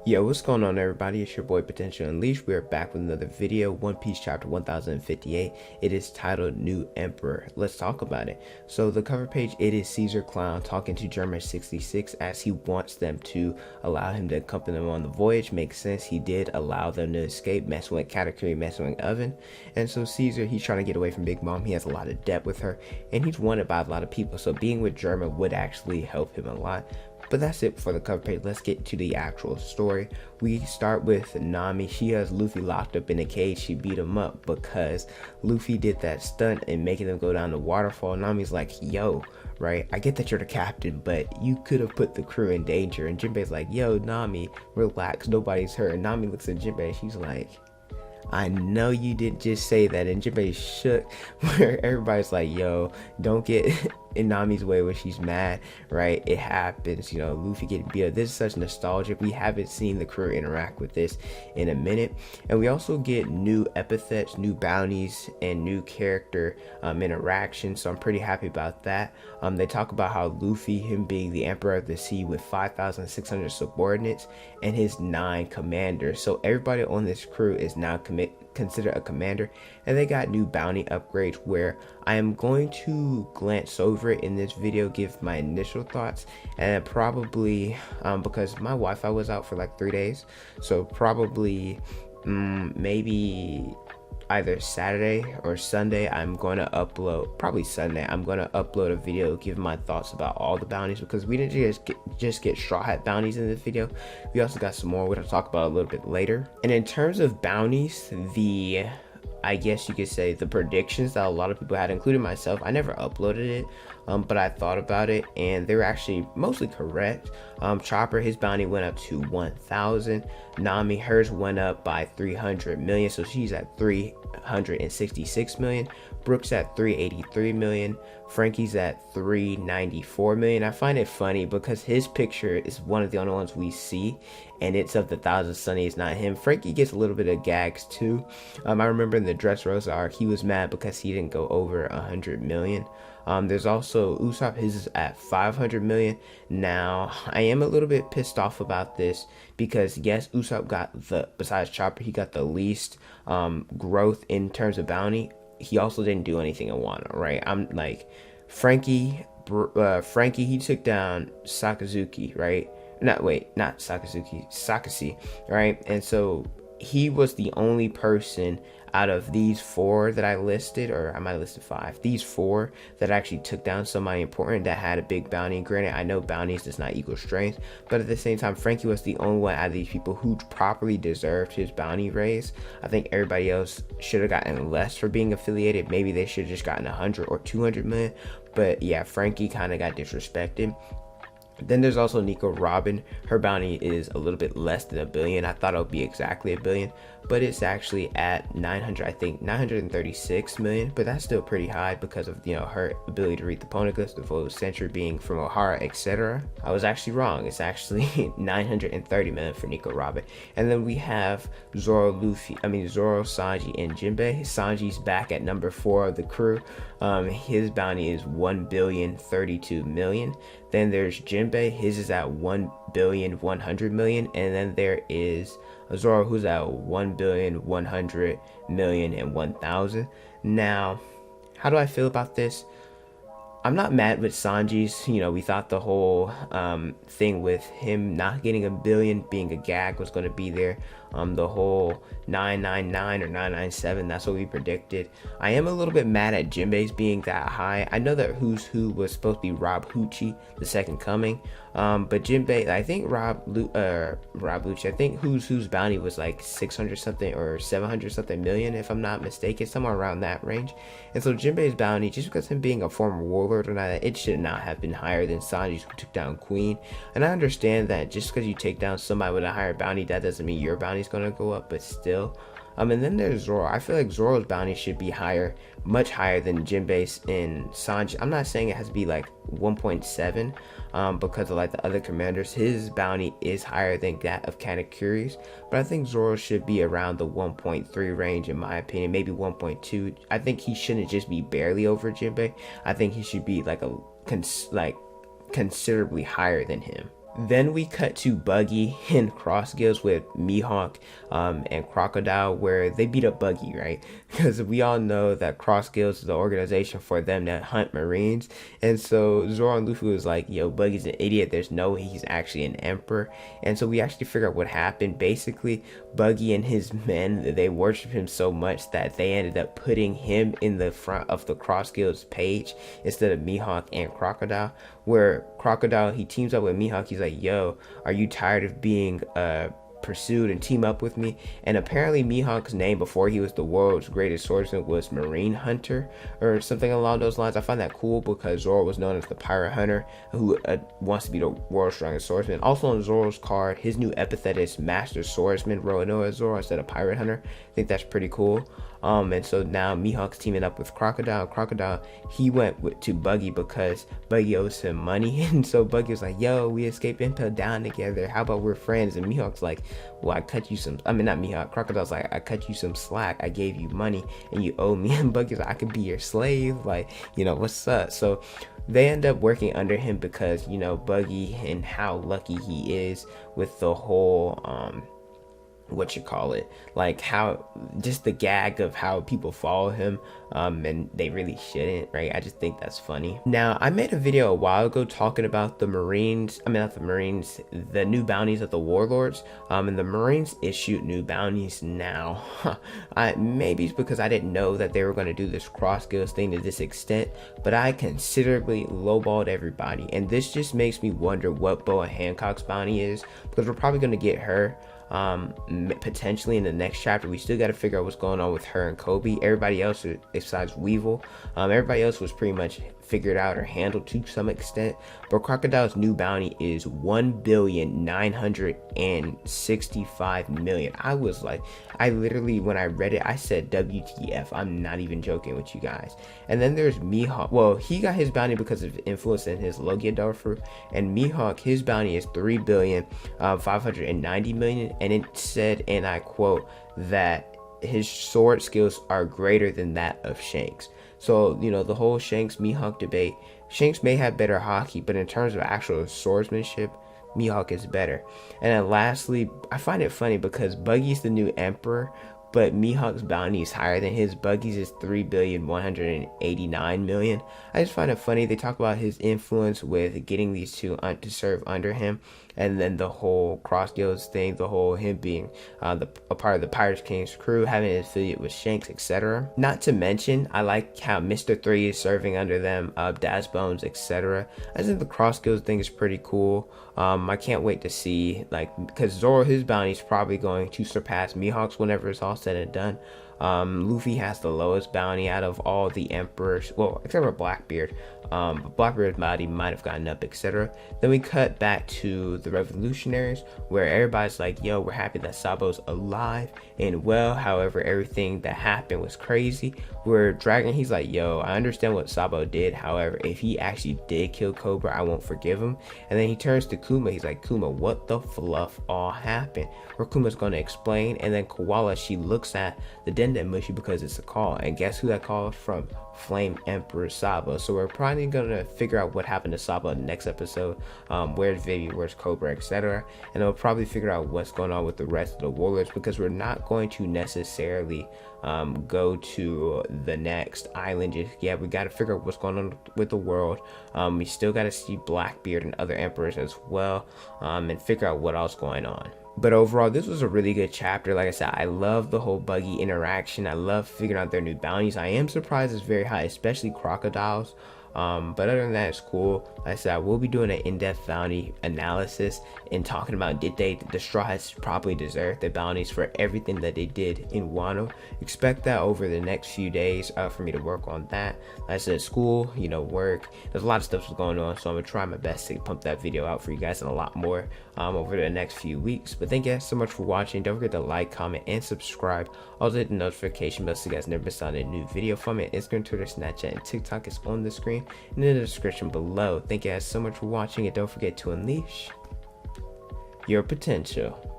Yo, what's going on everybody? It's your boy Potential Unleashed. We are back with another video, One Piece chapter 1058. It is titled New Emperor. Let's talk about it. So the cover page, it is Caesar Clown talking to German 66 as he wants them to allow him to accompany them on the voyage. Makes sense. He did allow them to escape, messing with Katakuri, messing with Oven. And so Caesar, he's trying to get away from Big Mom. He has a lot of debt with her and he's wanted by a lot of people. So being with German would actually help him a lot. But that's it for the cover page. Let's get to the actual story. We start with Nami. She has Luffy locked up in a cage. She beat him up because Luffy did that stunt and making them go down the waterfall. Nami's like, yo, right, I get that you're the captain, but you could have put the crew in danger. And Jinbei's like, yo, Nami, relax, nobody's hurt. And Nami looks at Jinbei and she's like, I know you didn't just say that. And Jinbei shook where everybody's like, yo, don't get in Nami's way when she's mad, right? It happens, you know, Luffy getting beat up. This is such nostalgic. We haven't seen the crew interact with this in a minute. And we also get new epithets, new bounties, and new character interaction. So I'm pretty happy about that. They talk about how Luffy, him being the Emperor of the Sea with 5,600 subordinates and his 9 commanders. So everybody on this crew is now considered a commander, and they got new bounty upgrades where I am going to glance over it in this video, give my initial thoughts, and probably because my Wi-Fi was out for like 3 days, so probably maybe either Saturday or Sunday I'm going to upload, probably Sunday I'm going to upload a video giving my thoughts about all the bounties, because we didn't just get Straw Hat bounties in this video. We also got some more we're going to talk about a little bit later. And in terms of bounties, I guess you could say the predictions that a lot of people had, including myself, I never uploaded it, but I thought about it and they were actually mostly correct. Chopper, his bounty went up to 1,000. Nami, hers went up by 300 million, so she's at 366 million. Brooks at 383 million. Frankie's at 394 million. I find it funny because his picture is one of the only ones we see, and it's of the Thousand Sunny. It's not him. Frankie gets a little bit of gags too. I remember in the Dressrosa arc, he was mad because he didn't go over 100 million. There's also Usopp, his is at 500 million. Now, I am a little bit pissed off about this because yes, Usopp got besides Chopper, he got the least growth in terms of bounty. He also didn't do anything in Wano, right? I'm like, Frankie, he took down Sakazuki, right? Not Sakashi, right? And so he was the only person out of these 4 that I listed, or I might have listed 5, these 4 that actually took down somebody important that had a big bounty. And granted, I know bounties does not equal strength, but at the same time, Frankie was the only one out of these people who properly deserved his bounty raise. I think everybody else should have gotten less for being affiliated. Maybe they should have just gotten 100 or 200 million, but yeah, Frankie kind of got disrespected. Then there's also Nico Robin. Her bounty is a little bit less than $1 billion. I thought it would be exactly $1 billion, but it's actually at 936 million. But that's still pretty high because of, you know, her ability to read the Poneglyphs, the Void Century being from Ohara, etc. I was actually wrong. It's actually 930 million for Nico Robin. And then we have Zoro, Sanji, and Jinbei. Sanji's back at number 4 of the crew. His bounty is 1,032 million. Then there's Jinbei, his is at 1,100 million, and then there is Zoro, who's at 1,100 million and 1,000. Now, how do I feel about this? I'm not mad with Sanji's. You know, we thought the whole thing with him not getting $1 billion being a gag was going to be there. The whole 999 or 997, that's what we predicted. I am a little bit mad at Jinbei's being that high. I know that Who's Who was supposed to be Rob Lucci, the second coming. But Jinbei, I think Rob Lucci, I think Who's bounty was like 600 something or 700 something million, if I'm not mistaken, somewhere around that range. And so Jinbei's bounty, just because him being a former warlord or not, it should not have been higher than Sanji's, who took down Queen. And I understand that just because you take down somebody with a higher bounty, that doesn't mean your bounty is going to go up, but still. And then there's Zoro. I feel like Zoro's bounty should be higher, much higher than Jinbei's and Sanji. I'm not saying it has to be like 1.7 because of like the other commanders. His bounty is higher than that of Katakuri's, but I think Zoro should be around the 1.3 range in my opinion, maybe 1.2. I think he shouldn't just be barely over Jinbei. I think he should be like considerably higher than him. Then we cut to Buggy and Cross Gills with Mihawk and Crocodile, where they beat up Buggy, right? Because we all know that Cross Gills is the organization for them that hunt Marines. And so Zoro and Luffy was like, yo, Buggy's an idiot. There's no way he's actually an emperor. And so we actually figure out what happened. Basically, Buggy and his men, they worship him so much that they ended up putting him in the front of the Cross Gills page instead of Mihawk and Crocodile, where Crocodile, he teams up with Mihawk. He's like, yo, are you tired of being pursued, and team up with me? And apparently Mihawk's name before he was the world's greatest swordsman was Marine Hunter or something along those lines. I find that cool because Zoro was known as the Pirate Hunter who wants to be the world's strongest swordsman. Also on Zoro's card, his new epithet is Master Swordsman Roanoa Zoro instead of Pirate Hunter. I think that's pretty cool. And so now Mihawk's teaming up with Crocodile. Crocodile, he went to Buggy because Buggy owes him money. And so Buggy was like, yo, we escaped Impel Down together. How about we're friends? And Mihawk's like, well, I cut you some, not Mihawk. Crocodile's like, I cut you some slack. I gave you money and you owe me. And Buggy's like, I could be your slave. Like, you know, what's up? So they end up working under him because, you know, Buggy and how lucky he is with the whole, like how just the gag of how people follow him and they really shouldn't, right? I just think that's funny. Now, I made a video a while ago talking about the Marines, the new bounties of the warlords, and the Marines issued new bounties now. Maybe it's because I didn't know that they were going to do this Cross Gills thing to this extent, but I considerably lowballed everybody, and this just makes me wonder what Boa Hancock's bounty is, because we're probably going to get her potentially in the next chapter. We still got to figure out what's going on with her and Kobe. Everybody else besides Weevil, everybody else was pretty much figured out or handled to some extent. But Crocodile's new bounty is 1,965,000,000. I was like, I literally, when I read it, I said WTF. I'm not even joking with you guys. And then there's Mihawk. Well, he got his bounty because of influence in his Logia Darfur, and Mihawk, his bounty is 3,590,000,000, and it said, and I quote, that his sword skills are greater than that of Shanks. So, you know, the whole Shanks Mihawk debate, Shanks may have better hockey, but in terms of actual swordsmanship, Mihawk is better. And then lastly, I find it funny because Buggy's the new emperor, but Mihawk's bounty is higher than his. Buggy's is 3,189,000,000. I just find it funny. They talk about his influence with getting these two to serve under him, and then the whole Cross Gills thing, the whole him being a part of the Pirates King's crew, having an affiliate with Shanks, etc. Not to mention, I like how Mr. 3 is serving under them, Daz Bones, etc. I think the Cross Gills thing is pretty cool. I can't wait to see, like, because Zoro, his bounty is probably going to surpass Mihawk's whenever it's all said and done. Luffy has the lowest bounty out of all the emperors, well, except for Blackbeard. But Blackbeard's bounty might have gotten up, etc. Then we cut back to the revolutionaries, where everybody's like, yo, we're happy that Sabo's alive and well. However, everything that happened was crazy. Where Dragon, he's like, yo, I understand what Sabo did. However, if he actually did kill Cobra, I won't forgive him. And then he turns to Kuma. He's like, Kuma, what the fluff all happened? Where Kuma's going to explain. And then Koala, she looks at the Denden Mushi because it's a call. And guess who that call is from? Flame Emperor Sabo. So we're probably gonna figure out what happened to Sabo in the next episode. Where's Vivi, where's Cobra, etc. And we'll probably figure out what's going on with the rest of the warlords, because we're not going to necessarily go to the next island just yet. We got to figure out what's going on with the world. We still got to see Blackbeard and other emperors as well, and figure out what else going on. But overall, this was a really good chapter. Like I said, I love the whole Buggy interaction. I love figuring out their new bounties. I am surprised it's very high, especially Crocodile's. But other than that, it's cool. Like I said, I will be doing an in-depth bounty analysis and talking about did the Straw Hats probably deserve the bounties for everything that they did in Wano. Expect that over the next few days for me to work on that. Like I said, school, you know, work. There's a lot of stuff going on, so I'm gonna try my best to pump that video out for you guys and a lot more over the next few weeks. But thank you guys so much for watching. Don't forget to like, comment, and subscribe. Also hit the notification bell so you guys never miss out on a new video from me. Instagram, Twitter, Snapchat, and TikTok is on the screen and in the description below. Thank you guys so much for watching, and don't forget to unleash your potential.